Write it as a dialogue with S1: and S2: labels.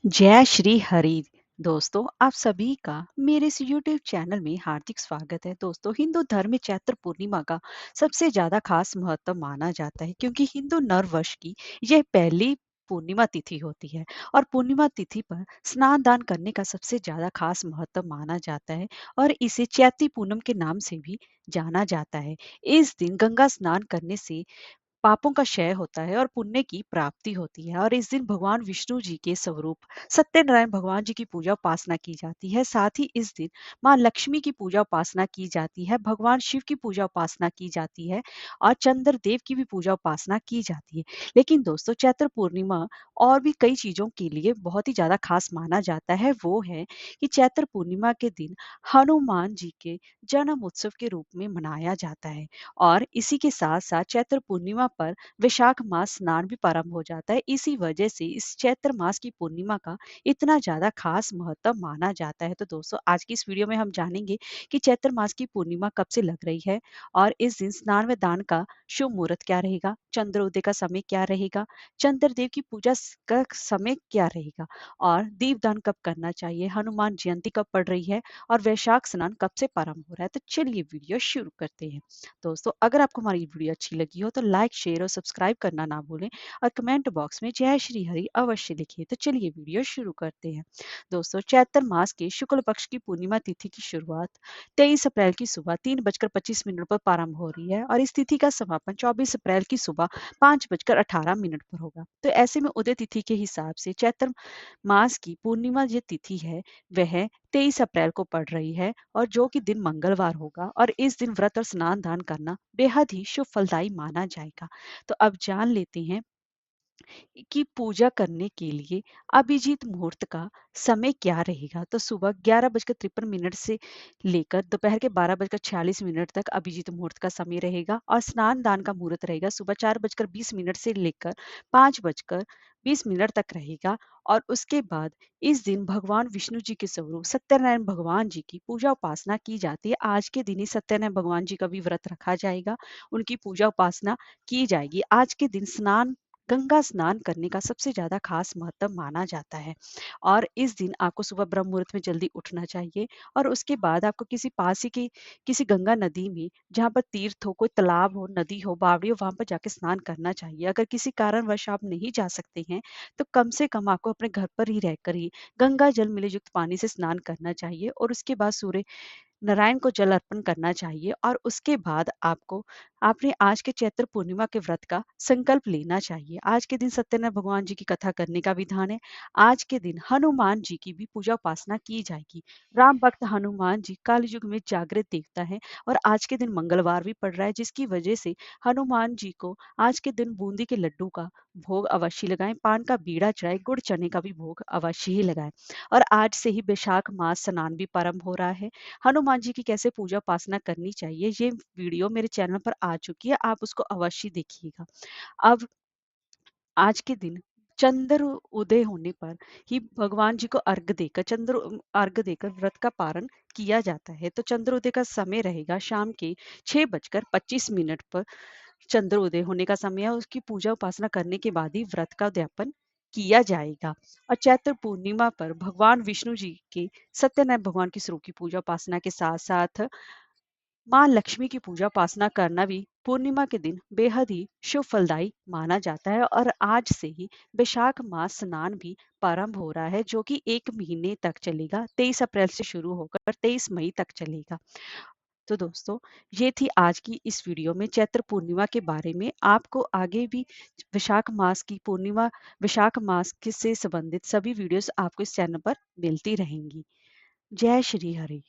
S1: जय श्री हरि। दोस्तों, आप सभी का मेरे इस यूट्यूब चैनल में हार्दिक स्वागत है। दोस्तों, हिंदू धर्म में चैत्र पूर्णिमा का सबसे ज्यादा खास महत्व माना जाता है, क्योंकि हिंदू नव वर्ष की यह पहली पूर्णिमा तिथि होती है। और पूर्णिमा तिथि पर स्नान दान करने का सबसे ज्यादा खास महत्व माना जाता है, और इसे चैती पूनम के नाम से भी जाना जाता है। इस दिन गंगा स्नान करने से पापों का क्षय होता है और पुण्य की प्राप्ति होती है। और इस दिन भगवान विष्णु जी के स्वरूप सत्यनारायण भगवान जी की पूजा उपासना की जाती है। साथ ही इस दिन माँ लक्ष्मी की पूजा उपासना की जाती है, भगवान शिव की पूजा उपासना की जाती है, और चंद्र देव की भी पूजा उपासना की जाती है। लेकिन दोस्तों, चैत्र पूर्णिमा और भी कई चीजों के लिए बहुत ही ज्यादा खास माना जाता है। वो है कि चैत्र पूर्णिमा के दिन हनुमान जी के जन्म उत्सव के रूप में मनाया जाता है। और इसी के साथ साथ चैत्र पूर्णिमा पर वैशाख मास स्नान भी प्रारंभ हो जाता है। इसी वजह से इस चैत्र मास की पूर्णिमा का इतना ज्यादा खास महत्व माना जाता है। तो दोस्तों, आज की इस वीडियो में हम जानेंगे कि चैत्र मास की पूर्णिमा कब से लग रही है, और इस दिन स्नान व दान का शुभ मुहूर्त क्या रहेगा, चंद्रोदय का समय क्या रहेगा, चंद्रदेव की पूजा का समय क्या रहेगा, और दीपदान कब करना चाहिए, हनुमान जयंती कब पड़ रही है, और वैशाख स्नान कब से प्रारंभ हो रहा है। तो चलिए वीडियो शुरू करते हैं। दोस्तों, अगर आपको हमारी वीडियो अच्छी लगी हो तो लाइक, शेयर और सब्सक्राइब करना ना भूलें, और कमेंट बॉक्स में जय श्री हरि अवश्य लिखिए। तो चलिए वीडियो शुरू करते हैं। दोस्तों, चैत्र मास के शुक्ल पक्ष की पूर्णिमा तिथि की शुरुआत 23 अप्रैल की सुबह 3:25 पर प्रारंभ हो रही है, और इस तिथि का समापन 24 अप्रैल की सुबह 5:18 पर होगा। तो ऐसे में उदय तिथि के हिसाब से चैत्र मास की पूर्णिमा जो तिथि है वह 23 अप्रैल को पड़ रही है, और जो कि दिन मंगलवार होगा। और इस दिन व्रत और स्नान दान करना बेहद ही शुभ फलदायी माना जाएगा। तो अब जान लेते हैं कि पूजा करने के लिए अभिजीत मुहूर्त का समय क्या रहेगा। तो सुबह 11:53 से लेकर दोपहर के 12:46 तक अभिजीत मुहूर्त का समय रहेगा, और स्नान दान का मुहूर्त रहेगा सुबह 4:20 से लेकर 5:20 तक रहेगा। और उसके बाद इस दिन भगवान विष्णु जी के स्वरूप सत्यनारायण भगवान जी की पूजा उपासना की जाती है। आज के दिन ही सत्यनारायण भगवान जी का भी व्रत रखा जाएगा, उनकी पूजा उपासना की जाएगी। आज के दिन गंगा स्नान करने का सबसे ज्यादा खास महत्व माना जाता है। और इस दिन आपको सुबह ब्रह्म मुहूर्त में जल्दी उठना चाहिए, और उसके बाद आपको किसी पास ही की किसी गंगा नदी में, जहाँ पर तीर्थ हो, कोई तालाब हो, नदी हो, बावड़ी हो, वहां पर जाके स्नान करना चाहिए। अगर किसी कारणवश आप नहीं जा सकते हैं तो कम से कम आपको अपने घर पर ही रहकर ही गंगा जल मिले युक्त पानी से स्नान करना चाहिए, और उसके बाद सूर्य नारायण को जल अर्पण करना चाहिए। और उसके बाद आपको आपने आज के चैत्र पूर्णिमा के व्रत का संकल्प लेना चाहिए। आज के दिन सत्यनारायण भगवान जी की कथा करने का विधान है। आज के दिन हनुमान जी की भी पूजा उपासना की जाएगी। राम भक्त हनुमान जी काल युग में जागृत देवता है, और आज के दिन मंगलवार भी पड़ रहा है, जिसकी वजह से हनुमान जी को आज के दिन बूंदी के लड्डू का भोग अवश्य लगाएं, पान का बीड़ा चढ़ाए, गुड़ चने का भी भोग अवश्य ही लगाएं। और आज से ही वैशाख मास स्नान भी प्रारंभ हो रहा है। हनुमान जी की कैसे पूजा उपासना करनी चाहिए, ये वीडियो मेरे चैनल पर आ चुकी है, आप उसको अवश्य देखिएगा। अब आज के दिन चंद्र उदय होने पर ही भगवान जी को अर्घ देकर व्रत का पारण किया जाता है। तो चंद्रोदय का समय रहेगा शाम के 6:25 पर। चंद्रोदय होने का समय है, उसकी पूजा उपासना करने के बाद ही व्रत का उद्यापन किया जाएगा। और चैत्र पूर्णिमा पर भगवान विष्णु जी के सत्यनारायण भगवान के स्वरूप की पूजा उपासना के साथ साथ माँ लक्ष्मी की पूजा उपासना करना भी पूर्णिमा के दिन बेहद ही शुभ फलदायी माना जाता है। और आज से ही वैशाख मास स्नान भी प्रारंभ हो रहा है, जो कि 1 महीने तक चलेगा। 23 अप्रैल से शुरू होकर 23 मई तक चलेगा। तो दोस्तों, ये थी आज की इस वीडियो में चैत्र पूर्णिमा के बारे में। आपको आगे भी वैशाख मास की पूर्णिमा, वैशाख मास से संबंधित सभी वीडियोस आपको इस चैनल पर मिलती रहेंगी। जय श्री हरि।